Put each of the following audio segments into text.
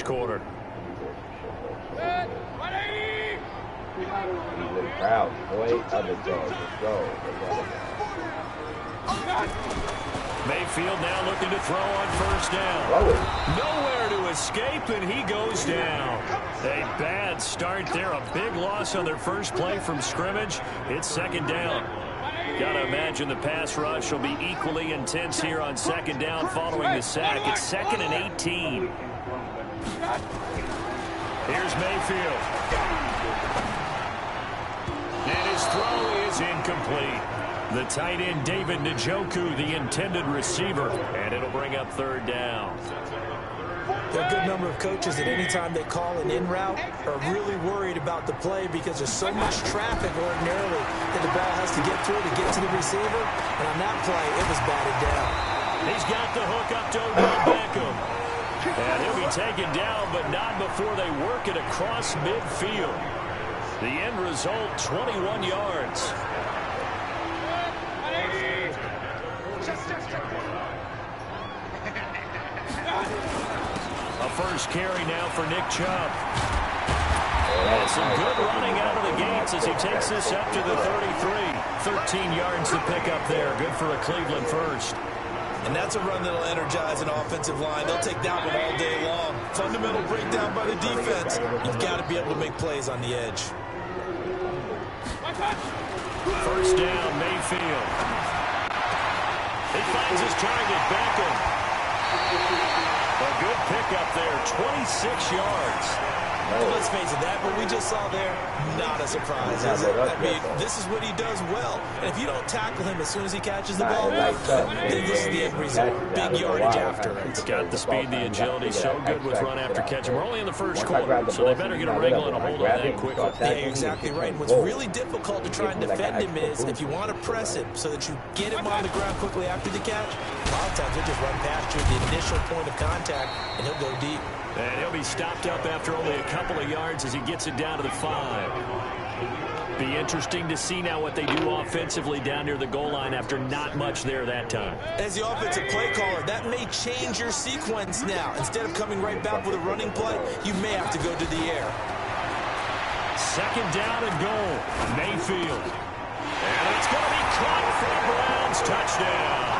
quarter. Proud. Boy, other dog. Let's go. Mayfield now looking to throw on first down. Nowhere to escape, and he goes down. A bad start there. A big loss on their first play from scrimmage. It's second down. Got to imagine the pass rush will be equally intense here on second down following the sack. It's 2nd and 18. Here's Mayfield. And his throw is incomplete. The tight end, David Njoku, the intended receiver. And it'll bring up third down. There are a good number of coaches that any time they call an in route are really worried about the play because there's so much traffic ordinarily that the ball has to get through to get to the receiver. And on that play, it was batted down. He's got the hook up to Odell Beckham. And he'll be taken down, but not before they work it across midfield. The end result, 21 yards. A first carry now for Nick Chubb. And some good running out of the gates as he takes this up to the 33. 13 yards to pick up there. Good for a Cleveland first. And that's a run that'll energize an offensive line. They'll take that one all day long. Fundamental breakdown by the defense. You've got to be able to make plays on the edge. First down, Mayfield. He finds his target, Beckham. A good pickup there, 26 yards. Well, let's face it, that what we just saw there, not a surprise, is it? I mean, this is what he does well. And if you don't tackle him as soon as he catches the ball, then this is the end result. Big yardage after it. It's got the speed, the agility, so good with run after catch. And we're only in the first quarter, so they better get a wriggle and a hold on that quickly. Yeah, you're exactly right. And what's really difficult to try and defend him is if you want to press him so that you get him on the ground quickly after the catch, a lot of times he'll just run past you at the initial point of contact, and he'll go deep. And he'll be stopped up after only a couple of yards as he gets it down to the 5. Be interesting to see now what they do offensively down near the goal line after not much there that time. As the offensive play caller, that may change your sequence now. Instead of coming right back with a running play, you may have to go to the air. Second down and goal. Mayfield. And it's going to be caught for the Browns. Touchdown.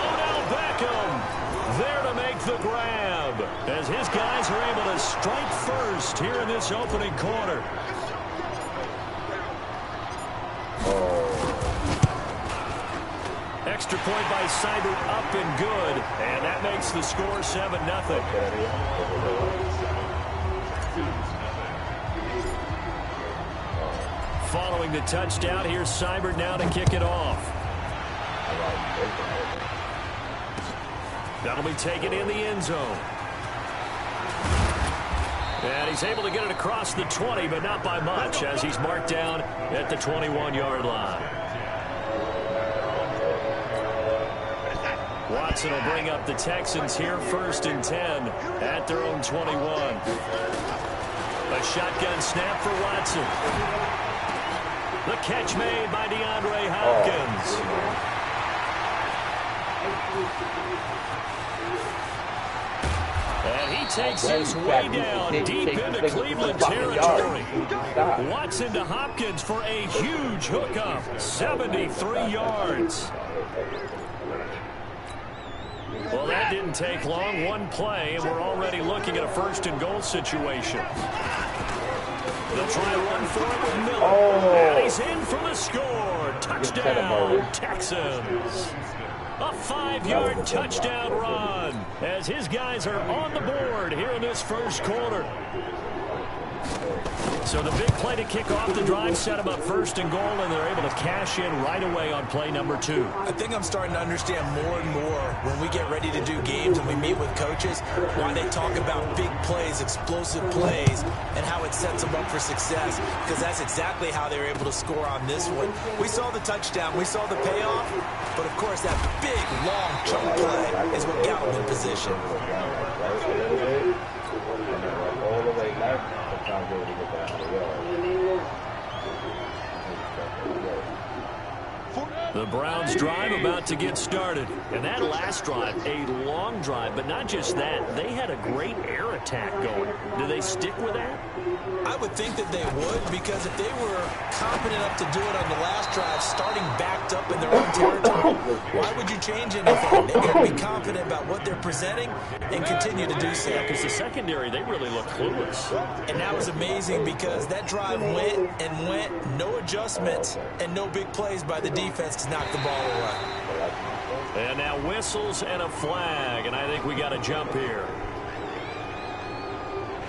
Odell Beckham there to make the grab as his guys are able to strike first here in this opening quarter. Extra point by Seibert up and good, and that makes the score 7-0. Following the touchdown, here's Seibert now to kick it off. That'll be taken in the end zone. And he's able to get it across the 20, but not by much, as he's marked down at the 21-yard line. Watson will bring up the Texans here, 1st and 10 at their own 21. A shotgun snap for Watson. The catch made by DeAndre Hopkins. And he takes this way down deep into Cleveland territory. Watson to Hopkins for a huge hookup. 73 yards. Well, that didn't take long. One play, and we're already looking at a 1st and goal situation. They'll try to run for it with Miller. And he's in for the score. Touchdown, Texans. A 5-yard touchdown run as his guys are on the board here in this first quarter. So the big play to kick off the drive set them up 1st and goal, and they're able to cash in right away on play number 2. I think I'm starting to understand more and more when we get ready to do games and we meet with coaches why they talk about big plays, explosive plays, and how it sets them up for success, because that's exactly how they were able to score on this one. We saw the touchdown, we saw the payoff, but of course that big, long chunk play is what got them in position. The The Browns drive about to get started. And that last drive, a long drive, but not just that. They had a great air attack going. Do they stick with that? I would think that they would, because if they were confident enough to do it on the last drive, starting backed up in their own territory, why would you change anything? They've got to be confident about what they're presenting and continue to do so. Because the secondary, they really look clueless. And that was amazing, because that drive went and went, no adjustments, and no big plays by the defense to knock the ball away. And now whistles and a flag, and I think we got a jump here.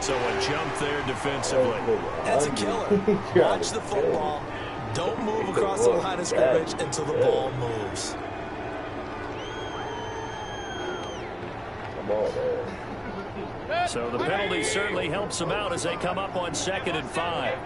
So a jump there defensively. That's a killer. Watch the football. Don't move across the line of scrimmage until the ball moves. Come on, man. So the penalty certainly helps them out as they come up on 2nd and 5.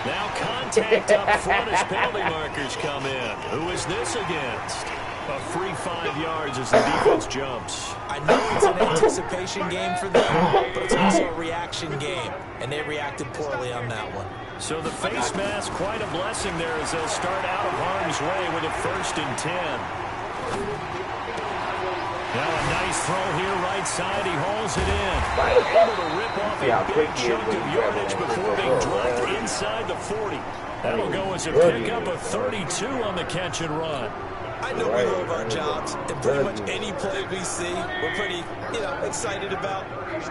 Now contact up front as penalty markers come in. Who is this against? A free 5 yards as the defense jumps. I know it's an anticipation game for them, but it's also a reaction game, and they reacted poorly on that one. So the face mask, quite a blessing there as they'll start out of harm's way with a 1st and 10. Now a nice throw here, right side. He hauls it in. Able to rip off a big chunk of yardage before being dropped inside the 40. That'll go as a pickup of 32 on the catch and run. I know we love our jobs, and pretty much any play we see, we're pretty, excited about.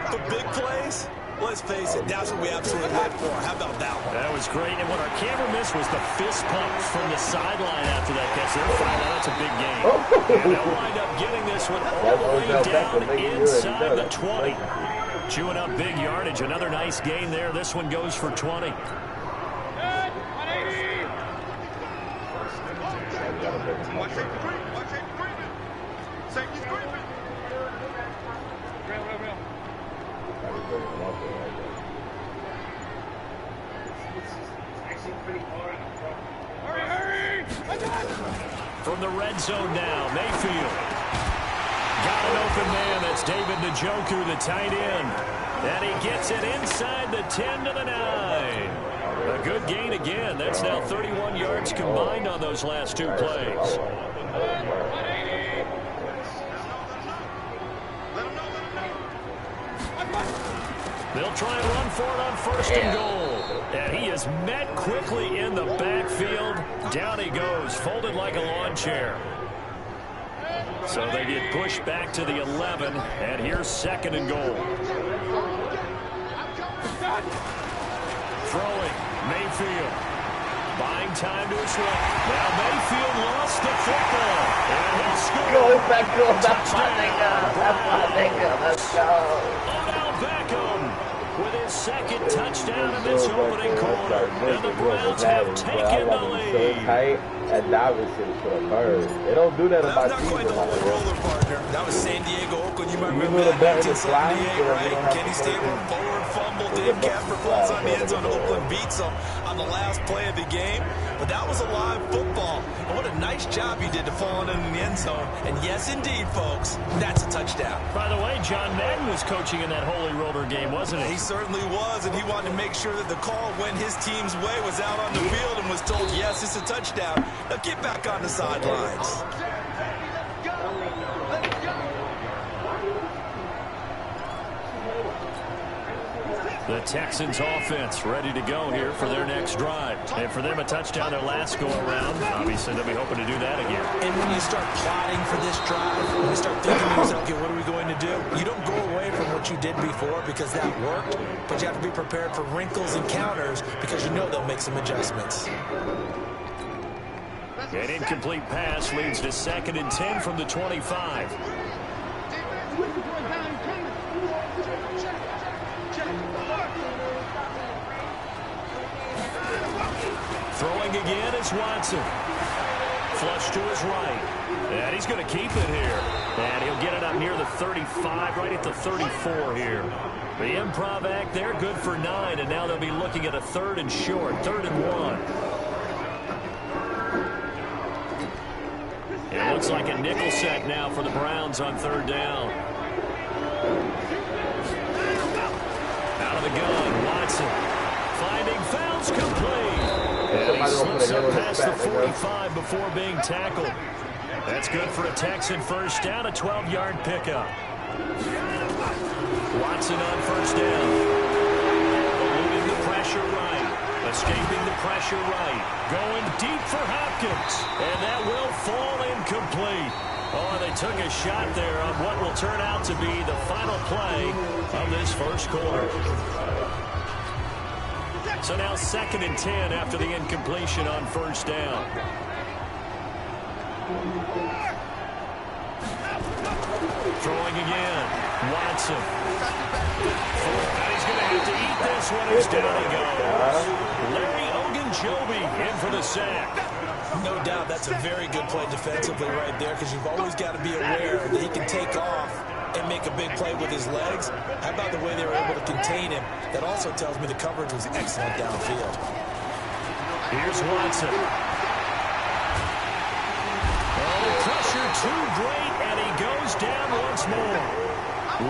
But big plays, let's face it, that's what we absolutely live for. How about that one? That was great, and what our camera missed was the fist pump from the sideline after that catch. They'll find out that's a big game. And they'll wind up getting this one all the way down inside the 20. Chewing up big yardage. Another nice gain there. This one goes for 20. From the red zone now, Mayfield. Got an open man. That's David Njoku, the tight end. And he gets it inside the 10 to the 9. A good gain again. That's now 31 yards combined on those last 2 plays. They'll try and run for it on 1st and goal. And he is met quickly in the backfield. Down he goes, folded like a lawn chair. So they get pushed back to the 11, and here's 2nd and goal. Throwing, Mayfield. Buying time to his left. Now Mayfield lost the football. And he'll score. Go back, go. That's my nigga. That's my nigga. Let's go. Odell Beckham with his 2nd touchdown in this opening quarter. And the Browns have taken the lead. And Davidson for a bird. They don't do that about That's not quite the like Holy Roller, partner. That was San Diego, Oakland. You might remember that 1978, right? Kenny Stabler, forward fumble. Dave Casper falls on the end zone. Oakland beats them on the last play of the game. But that was a live football. And what a nice job he did to fall in the end zone. And yes, indeed, folks, that's a touchdown. By the way, John Madden was coaching in that Holy Roller game, wasn't he? He certainly was, and he wanted to make sure that the call went his team's way, was out on the field and was told, yes, it's a touchdown. Now get back on the sidelines. The Texans offense ready to go here for their next drive. And for them, a touchdown their last go-around. Obviously, they'll be hoping to do that again. And when you start plotting for this drive, when you start thinking to yourself, okay, what are we going to do? You don't go away from what you did before because that worked, but you have to be prepared for wrinkles and counters because you know they'll make some adjustments. An incomplete pass leads to 2nd and 10 from the 25. Throwing again is Watson. Flush to his right. And he's going to keep it here. And he'll get it up near the 35, right at the 34 here. The improv act there, good for 9. And now they'll be looking at a 3rd and short, 3rd and 1. It looks like a nickel set now for the Browns on 3rd down. Out of the gun, Watson. Finding foul It's complete. And he slips up past the 45 before being tackled. That's good for a Texan first down, a 12-yard pickup. Watson on first down. Eluding the pressure right. Escaping the pressure right. Going deep for Hopkins. And that will fall incomplete. Oh, they took a shot there on what will turn out to be the final play of this first quarter. So now 2nd and 10 after the incompletion on first down. Throwing again. Watson. He's going to have to eat this one as down he goes. Larry Ogunjobi in for the sack. No doubt that's a very good play defensively right there, because you've always got to be aware that he can take off and make a big play with his legs. How about the way they were able to contain him? That also tells me the coverage was excellent downfield. Here's Watson. Pressure too great, and he goes down once more.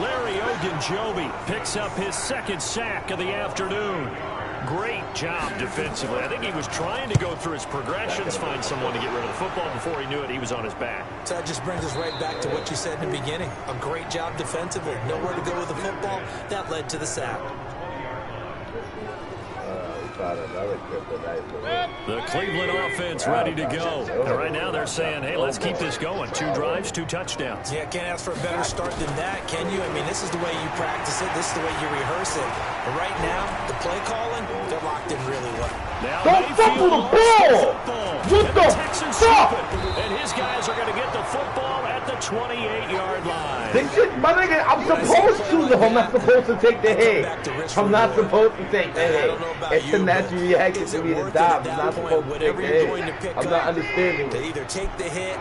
Larry Ogunjobi picks up his 2nd sack of the afternoon. Great job defensively. I think he was trying to go through his progressions, find someone to get rid of the football. Before he knew it, he was on his back. So that just brings us right back to what you said in the beginning. A great job defensively. Nowhere to go with the football. That led to the sack. The Cleveland offense ready to go. And right now they're saying, hey, let's keep this going. 2 drives, 2 touchdowns. Yeah, can't ask for a better start than that, can you? I mean, this is the way you practice it. This is the way you rehearse it. But right now, the play calling, they're locked in really well. Now don't fumble the ball! What the fuck? And his guys are going to get the football at the 28-yard line. My nigga, I'm supposed to, though. I'm not supposed to take the hit. I'm not supposed to take the hit. It's a natural reaction to me to die. I'm not supposed to take the hit. I'm not understanding to it. either take the hit,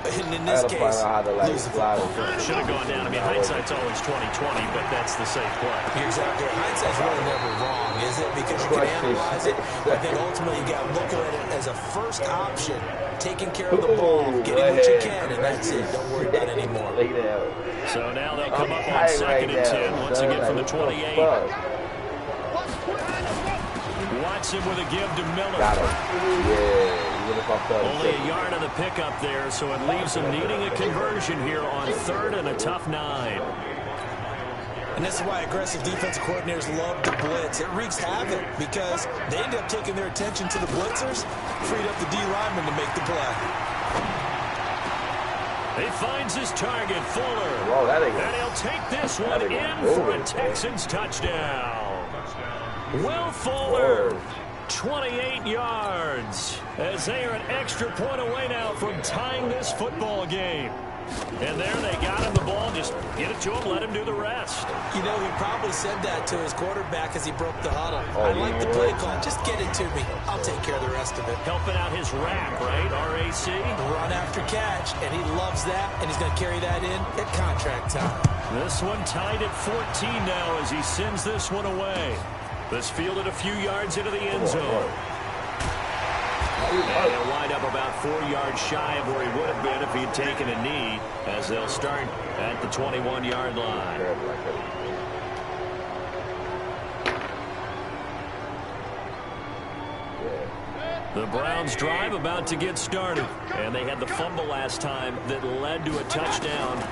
and in this case, lose the football. Should have gone down. I mean, hindsight's always 20/20, but that's the safe play. Exactly. Hindsight's really never wrong, is it? Because you can analyze it. I think ultimately you got to look at it as a first option. Taking care of the ball, getting what you can, and that's it. Don't worry about it anymore. So now they'll come up on 2nd and 10, once again from the 28. Watson with a give to Miller. Got him. Yeah. Only a yard of the pickup there, so it leaves them needing a conversion here on 3rd and a tough 9. And this is why aggressive defensive coordinators love to blitz. It wreaks havoc because they end up taking their attention to the blitzers, freed up the D lineman to make the play. He finds his target, Fuller. Whoa, and he'll take this one in for a Texans touchdown. Will Fuller, 28 yards, as they are an extra point away now from tying this football game. And there they got him the ball. Just get it to him, let him do the rest. You know, he probably said that to his quarterback as he broke the huddle. I like the play call. Just get it to me. I'll take care of the rest of it. Helping out his rack, right? RAC. Run after catch, and he loves that, and he's going to carry that in at contract time. This one tied at 14 now as he sends this one away. This fielded a few yards into the end zone. And he'll wind up about 4 yards shy of where he would have been if he'd taken a knee, as they'll start at the 21-yard line. The Browns drive about to get started, and they had the fumble last time that led to a touchdown.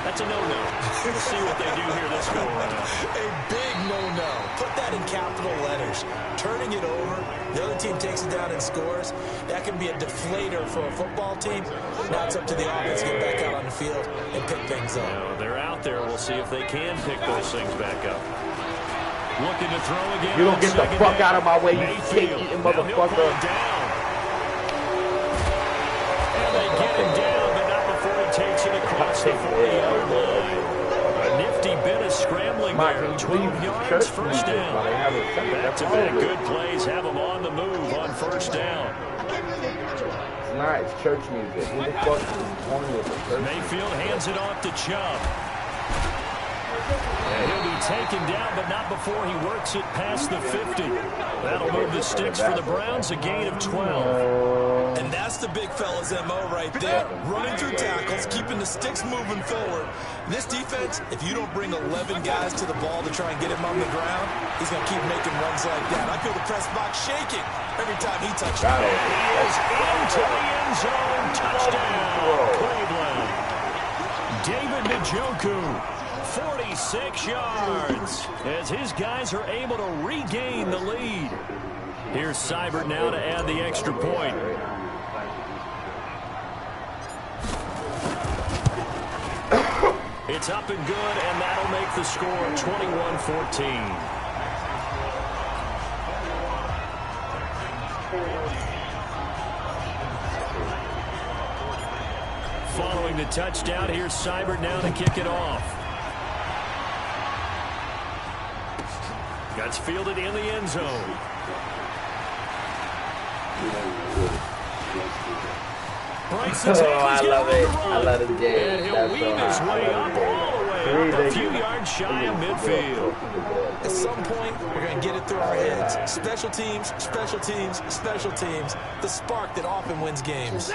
That's a no-no. We'll see what they do here this go around. A big no-no. Put that in capital letters. Turning it over, the other team takes it down and scores. That can be a deflator for a football team. Now it's up to the offense to get back out on the field and pick things up. Now, they're out there. We'll see if they can pick those things back up. Looking to throw again. You don't get the fuck out of my way, you cake-eating motherfucker. And they get him down, but not before he takes it across the 40-yard line. A nifty bit of scrambling there. 12 yards, first down. Back-to-back good plays have him on the move on first down. It's nice. Church music. Who the fuck is on with the church? Mayfield hands it off to Chubb. And he'll be taken down, but not before he works it past the 50. That'll move the sticks for the Browns, a gain of 12. And that's the big fella's MO right there. Running through tackles, keeping the sticks moving forward. This defense, if you don't bring 11 guys to the ball to try and get him on the ground, he's going to keep making runs like that. I feel the press box shaking every time he touches it. He is into the end zone. Touchdown, Cleveland. David Njoku, 46 yards, as his guys are able to regain the lead. Here's Seibert now to add the extra point. It's up and good, and that'll make the score 21-14. Following the touchdown, here's Seibert now to kick it off. That's fielded in the end zone. Bryson I love it. I love it, Jay. And he'll weave his way up all the way up a few yards shy of midfield. At some point, we're going to get it through our heads. Special teams, special teams, special teams. The spark that often wins games.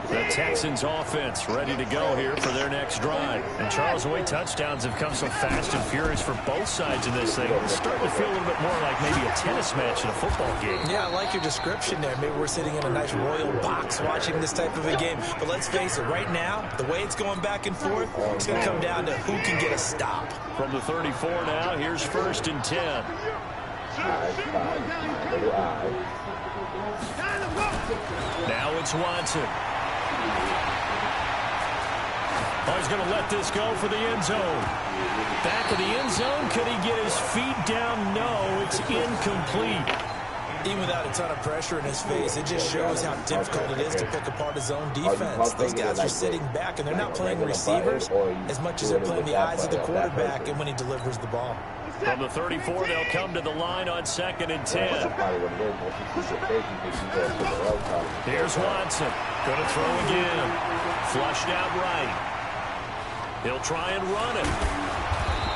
The Texans offense ready to go here for their next drive. And Charles, the way touchdowns have come so fast and furious for both sides of this thing, it's starting to feel a little bit more like maybe a tennis match in a football game. Yeah, I like your description there. Maybe we're sitting in a nice royal box watching this type of a game. But let's face it, right now, the way it's going back and forth, it's going to come down to who can get a stop. From the 34 now, here's 1st and 10. Now it's Watson. Oh, he's going to let this go for the end zone. Back of the end zone. Could he get his feet down? No, it's incomplete. Even without a ton of pressure in his face, it just shows how difficult it is to pick apart his own defense. Those guys are sitting back, and they're not playing receivers as much as they're playing the eyes of the quarterback and when he delivers the ball. From the 34, they'll come to the line on 2nd and 10. Here's Watson. Going to throw again. Flushed out right. He'll try and run it.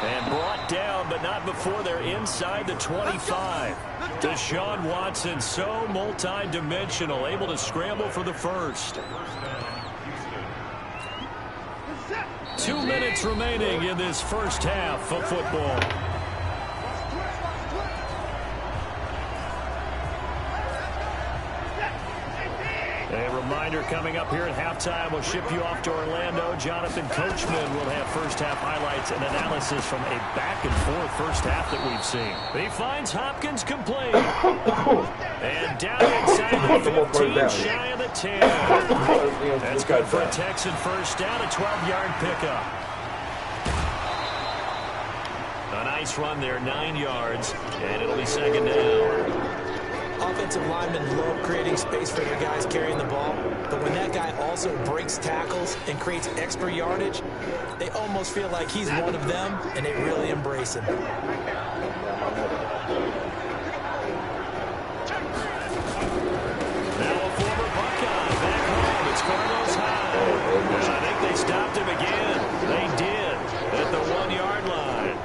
And brought down, but not before they're inside the 25. Deshaun Watson, so multi-dimensional, able to scramble for the first. 2 minutes remaining in this first half of football. A reminder coming up here at halftime, we'll ship you off to Orlando. Jonathan Coachman will have first half highlights and analysis from a back-and-forth first half that we've seen. He finds Hopkins complete. And down inside the 15, shy of the 10. That's good for a Texan first down, a 12-yard pickup. A nice run there, 9 yards, and it'll be 2nd down. Offensive linemen love creating space for their guys carrying the ball, but when that guy also breaks tackles and creates extra yardage, they almost feel like he's one of them, and they really embrace him. Now a former Buckeye back home. It's Carlos Hyde. I think they stopped him again. They did at the 1-yard line.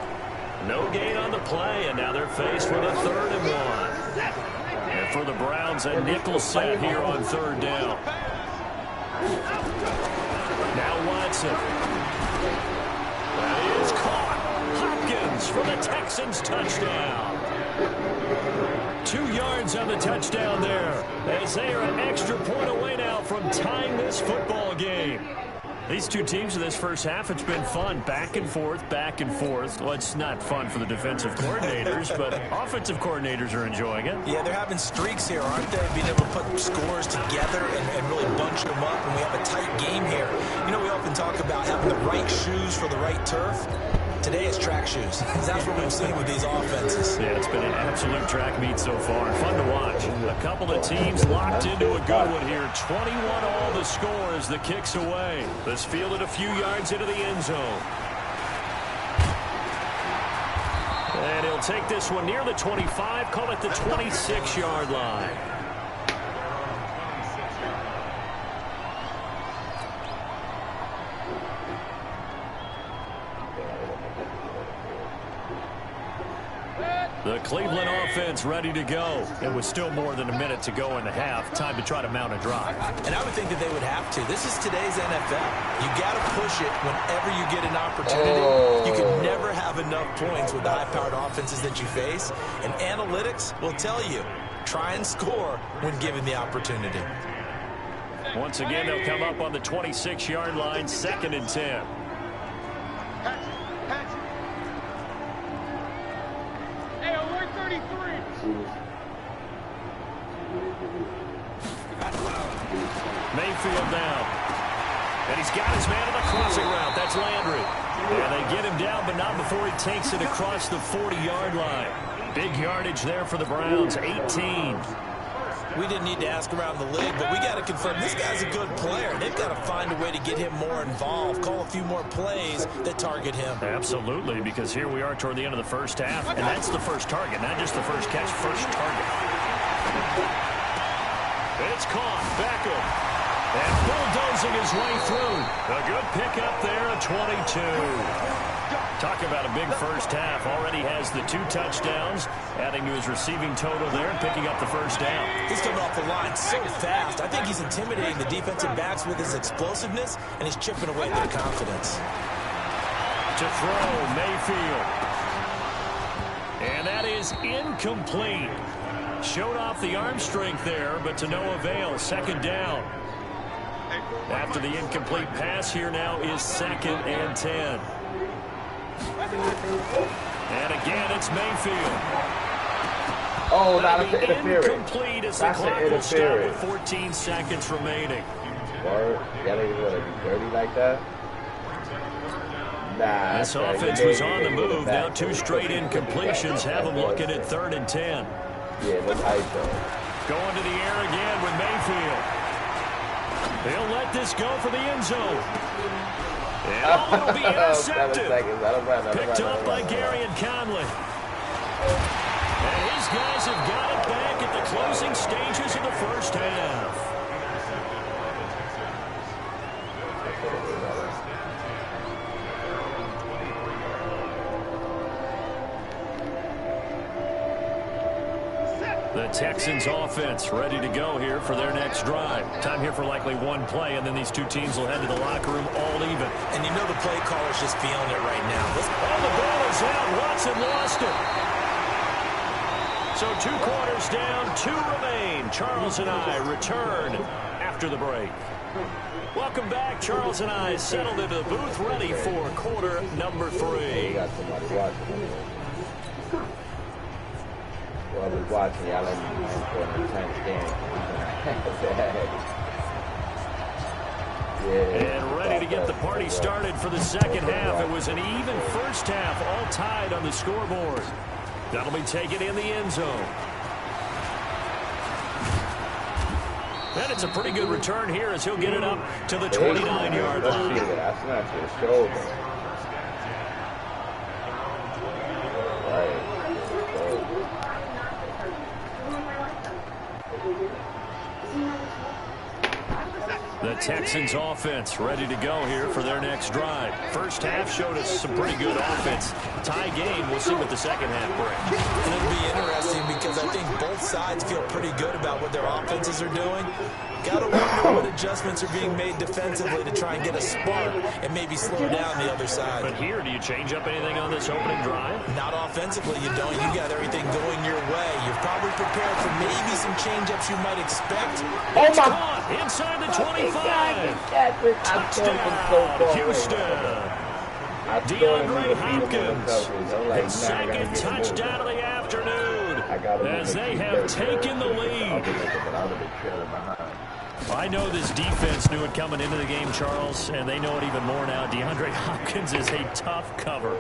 No gain on the play, and now they're faced with a 3rd and 1. And for the Browns, a nickel set here on 3rd down. Now Watson. That is caught. Hopkins for the Texans touchdown. 2 yards on the touchdown there, as they are an extra point away now from tying this football game. These two teams in this first half, it's been fun. Back and forth, back and forth. Well, it's not fun for the defensive coordinators, but offensive coordinators are enjoying it. Yeah, they're having streaks here, aren't they? Being able to put scores together and really bunch them up, and we have a tight game here. You know, we often talk about having the right shoes for the right turf. Today it's track shoes. That's what we've seen with these offenses. Yeah, it's been an absolute track meet so far. Fun to watch. A couple of teams locked into a good one here. 21 all the score as the kick's away. This fielded a few yards into the end zone. And he'll take this one near the 25, call it the 26-yard line. The Cleveland offense ready to go. It was still more than a minute to go in the half. Time to try to mount a drive. And I would think that they would have to. This is today's NFL. You got to push it whenever you get an opportunity. You can never have enough points with the high-powered offenses that you face. And analytics will tell you, try and score when given the opportunity. Once again, they'll come up on the 26-yard line, 2nd and 10. Mayfield down. And he's got his man on the crossing route. That's Landry. And they get him down, but not before he takes it across the 40-yard line. Big yardage there for the Browns, 18. We didn't need to ask around the league, but we got to confirm this guy's a good player. They've got to find a way to get him more involved, call a few more plays that target him. Absolutely, because here we are toward the end of the first half, and that's the first target, not just the first catch, first target. It's caught, Beckham, and bulldozing his way through. A good pickup there, a 22. Talk about a big first half. Already has the 2 touchdowns, adding to his receiving total there and picking up the first down. He's coming off the line so fast. I think he's intimidating the defensive backs with his explosiveness, and he's chipping away their confidence. To throw, Mayfield. And that is incomplete. Showed off the arm strength there, but to no avail. 2nd down. After the incomplete pass, here now is 2nd and 10. And again, it's Mayfield. Oh, that's an interference. Incomplete as the clock will stop with 14 seconds remaining. Word? Yeah, they want to be dirty like that? Nah. This offense was on the move. Now 2 straight incompletions have them looking at 3rd and 10. Yeah, that's how though. Going to the air again with Mayfield. They'll let this go for the end zone. And it'll be intercepted. Picked up by Gary and Conley. And his guys have got it back at the closing stages of the first half. The Texans offense ready to go here for their next drive. Time here for likely 1 play, and then these 2 teams will head to the locker room all even. And you know the play caller's just feeling it right now. Oh, the ball is out. Watson lost it. So 2 quarters down, 2 remain. Charles and I return after the break. Welcome back. Charles and I settled into the booth, ready for quarter number 3. Got somebody watching. Well, I was watching y'all let me for an intense game. And ready to get the party started for the second half. It was an even first half, all tied on the scoreboard. That'll be taken in the end zone. And it's a pretty good return here as he'll get it up to the 29-yard line. That's not your shoulder. The Texans offense ready to go here for their next drive. First half showed us some pretty good offense. Tie game, we'll see what the second half brings. And it'll be interesting because I think both sides feel pretty good about what their offenses are doing. Got to wonder what adjustments are being made defensively to try and get a spark and maybe slow down the other side. But here, do you change up anything on this opening drive? Not offensively, you don't. You got everything going your way. You're probably prepared for maybe some change-ups you might expect. Oh, my God! Inside the 25. Touchdown, Houston. DeAndre Hopkins, his 2nd touchdown of the afternoon, as they have taken the lead. I know this defense knew it coming into the game, Charles, and they know it even more now. DeAndre Hopkins is a tough cover.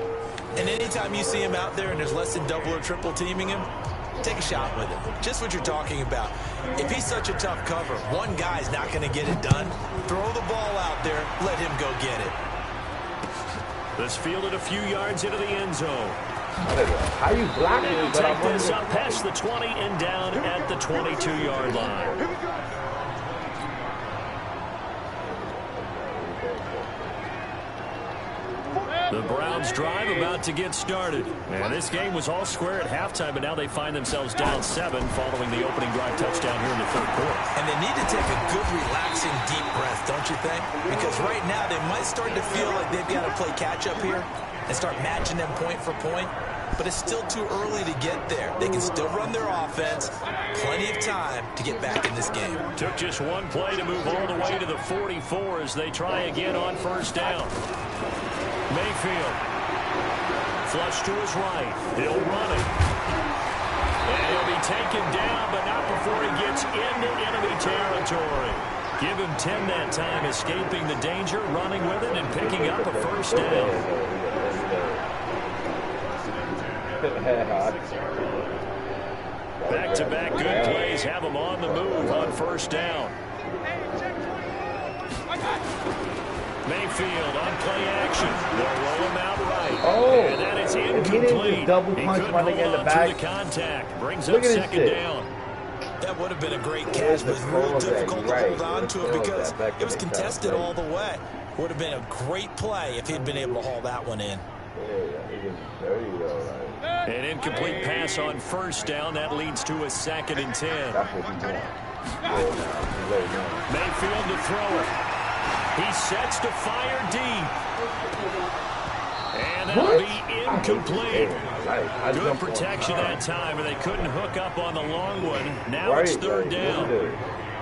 And anytime you see him out there and there's less than double or triple teaming him, take a shot with him. Just what you're talking about. If he's such a tough cover, one guy's not going to get it done. Throw the ball out there, let him go get it. This fielded a few yards into the end zone. How you blocking? They'll take this up past the 20 and down at the 22-yard line. The Browns drive about to get started. And this game was all square at halftime, but now they find themselves down 7 following the opening drive touchdown here in the third quarter. And they need to take a good, relaxing, deep breath, don't you think? Because right now they might start to feel like they've got to play catch-up here and start matching them point for point. But it's still too early to get there. They can still run their offense. Plenty of time to get back in this game. Took just one play to move all the way to the 44 as they try again on first down. Mayfield. Flush to his right. He'll run it. And he'll be taken down, but not before he gets into enemy territory. Give him 10 that time, escaping the danger, running with it, and picking up a first down. Back-to-back good plays have him on the move on first down. Mayfield on play action. They'll roll him out right. Oh, and that is incomplete. Double punch running in the back. The contact brings up second down. That would have been a great catch, but it was real difficult to hold on to it because it was contested all the way. Would have been a great play if he'd been able to haul that one in. An incomplete pass on first down. That leads to a 2nd and 10. Mayfield to throw it. He sets to fire deep. And that'll be incomplete. Good protection that time, and they couldn't hook up on the long one. Now it's third down.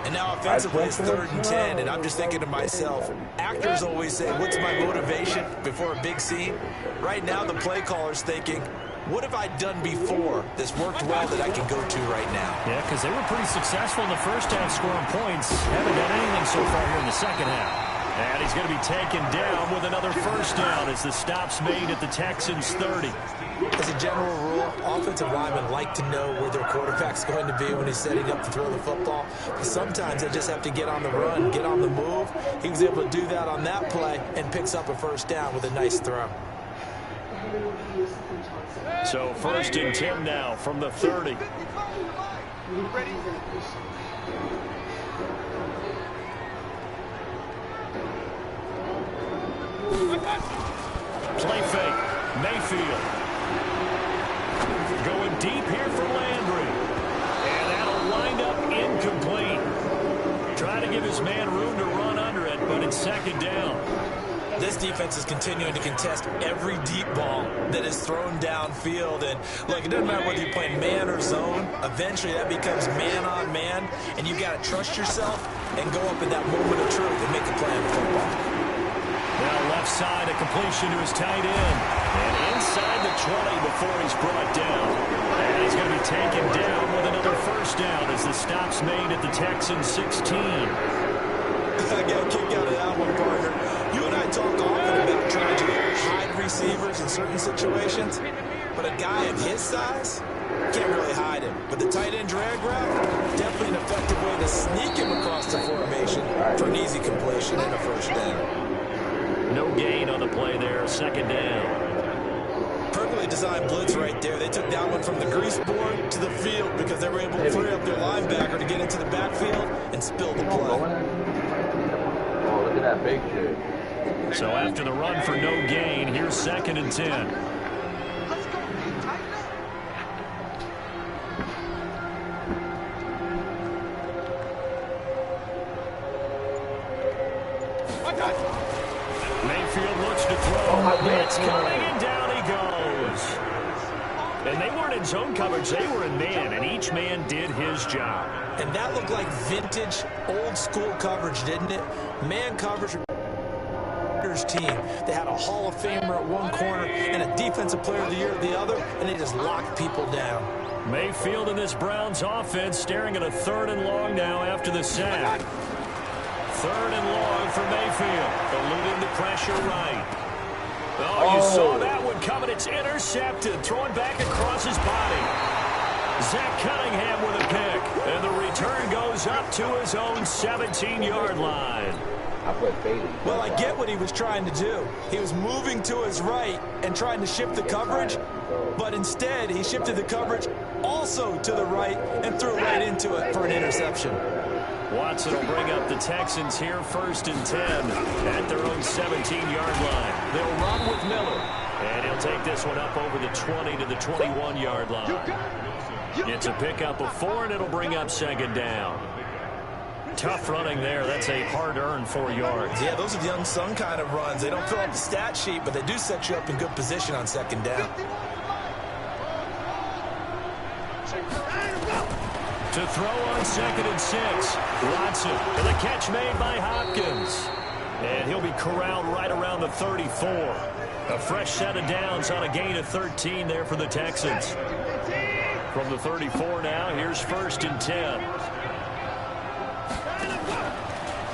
And now offensively it's 3rd and 10, and I'm just thinking to myself, actors always say, what's my motivation before a big scene? Right now the play caller's thinking, what have I done before this worked well that I can go to right now? Yeah, because they were pretty successful in the first half scoring points. Haven't done anything so far here in the second half. And he's going to be taken down with another first down as the stop's made at the Texans' 30. As a general rule, offensive linemen like to know where their quarterback's going to be when he's setting up to throw the football. But sometimes they just have to get on the run, get on the move. He was able to do that on that play and picks up a first down with a nice throw. So 1st and 10 now from the 30. Play fake. Mayfield. Going deep here for Landry. And that'll wind up incomplete. Trying to give his man room to run under it, but it's 2nd down. This defense is continuing to contest every deep ball that is thrown downfield. And look, it doesn't matter whether you're playing man or zone. Eventually that becomes man on man, and you got to trust yourself and go up in that moment of truth and make a play on the football. Now left side, a completion to his tight end. And inside the 20 before he's brought down. And he's going to be taken down with another first down as the stop's made at the Texans' 16. I got a kick out of that one, partner. You and I talk often about trying to hide receivers in certain situations, but a guy of his size can't really hide him. But the tight end drag route, definitely an effective way to sneak him across the formation for an easy completion and a first down. No gain on the play there, 2nd down. Perfectly designed blitz right there. They took that one from the grease board to the field because they were able to free up their linebacker to get into the backfield and spill the play. Oh, look at that big shit. So after the run for no gain, here's 2nd and 10. Mayfield looks to throw. It's coming, and down he goes. And they weren't in zone coverage. They were in man, and each man did his job. And that looked like vintage, old-school coverage, didn't it? Man coverage team. They had a Hall of Famer at one corner and a Defensive Player of the Year at the other, and they just locked people down. Mayfield in this Browns offense staring at a 3rd and long now after the sack. 3rd and long for Mayfield. Eluding the pressure right. Oh, you saw that one coming. It's intercepted. Thrown back across his body. Zach Cunningham with a pick. And the return goes up to his own 17-yard line. Well, I get what he was trying to do. He was moving to his right and trying to shift the coverage, but instead he shifted the coverage also to the right and threw right into it for an interception. Watson will bring up the Texans here, 1st and 10 at their own 17-yard line. They'll run with Miller, and he'll take this one up over the 20 to the 21-yard line. It's a pickup of 4, and it'll bring up 2nd down. Tough running there. That's a hard-earned 4 yards. Yeah, those are the unsung kind of runs. They don't fill up the stat sheet, but they do set you up in good position on 2nd down. To throw on 2nd and 6. Watson with a catch made by Hopkins. And he'll be corralled right around the 34. A fresh set of downs on a gain of 13 there for the Texans. From the 34 now, here's 1st and 10.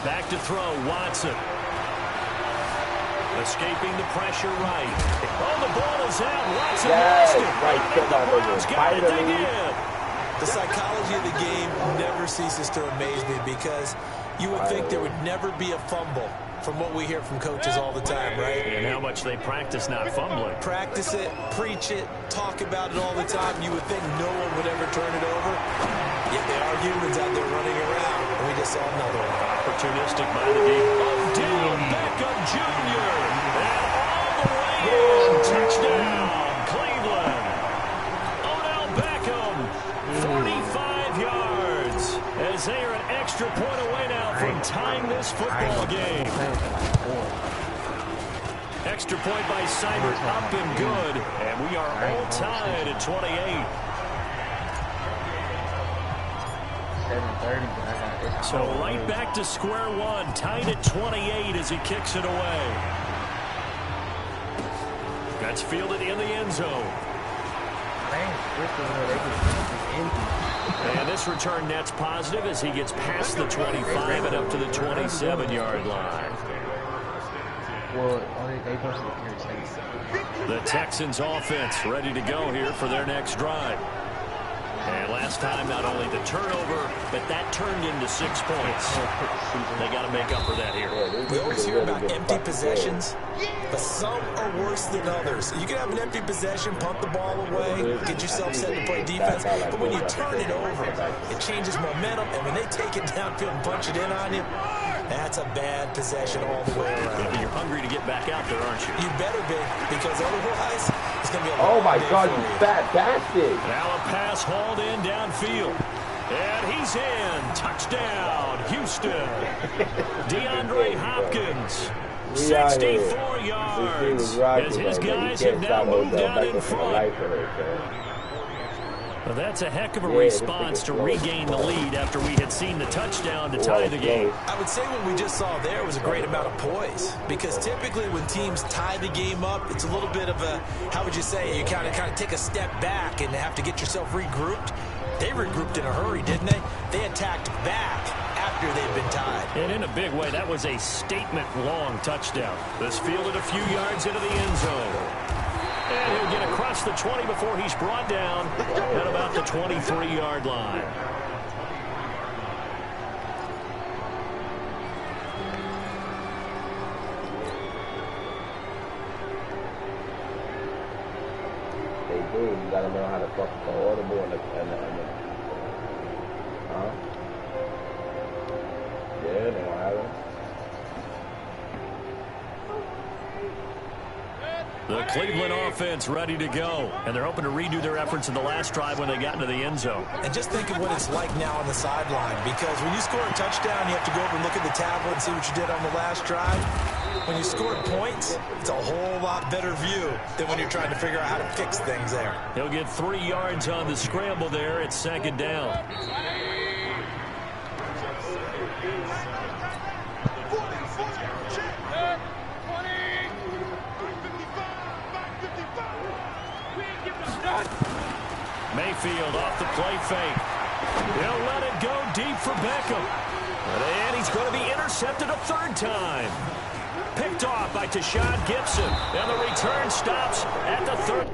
Back to throw, Watson. Escaping the pressure right. Oh, the ball is out. Watson lost it. Right, The Browns got it. They did. The psychology of the game never ceases to amaze me because you would think there would never be a fumble from what we hear from coaches all the time, right? And how much they practice not fumbling. Practice it, preach it, talk about it all the time. You would think no one would ever turn it over. Yet they are humans out there running around. And we just saw another one. Opportunistic by the game. Odell Beckham Jr. And all the way in. Touchdown, Cleveland. Odell Beckham, 45 yards. As they are an extra point away now from tying this football game. Extra point by Seibert, up and good. And we are all tied at 28. So right back to square one, tied at 28 as he kicks it away. That's fielded in the end zone. And this return net's positive as he gets past the 25 and up to the 27-yard line. The Texans offense ready to go here for their next drive. And last time, not only the turnover, but that turned into 6 points. They got to make up for that here. We always hear about empty possessions, but some are worse than others. You can have an empty possession, punt the ball away, get yourself set to play defense, but when you turn it over, it changes momentum, and when they take it downfield and punch it in on you, that's a bad possession all the way around. You're hungry to get back out there, aren't you? You better be, because otherwise, it's going to be a oh my God, you you fat bastard. Now a pass hauled in downfield. And he's in. Touchdown, Houston. DeAndre Hopkins, 64 yards. As his guys have now moved down in front. Well, that's a heck of a response to regain the lead after we had seen the touchdown to tie the game. I would say what we just saw there was a great amount of poise, because typically when teams tie the game up, it's a little bit of a, how would you say, you kind of take a step back and have to get yourself regrouped. They regrouped in a hurry, didn't they? They attacked back after they'd been tied. And in a big way, that was a statement-long touchdown. This fielded a few yards into the end zone. And he'll get across the 20 before he's brought down at about the 23-yard line. They do. You gotta know how to fucking go audible and huh? Yeah, they don't have it. The Cleveland offense ready to go. And they're hoping to redo their efforts in the last drive when they got into the end zone. And just think of what it's like now on the sideline, because when you score a touchdown, you have to go over and look at the tablet and see what you did on the last drive. When you scored points, it's a whole lot better view than when you're trying to figure out how to fix things there. He'll get 3 yards on the scramble there. It's 2nd down. Mayfield off the play fake. He'll let it go deep for Beckham. And he's going to be intercepted a 3rd time. Picked off by Tashad Gibson. And the return stops at the 3rd.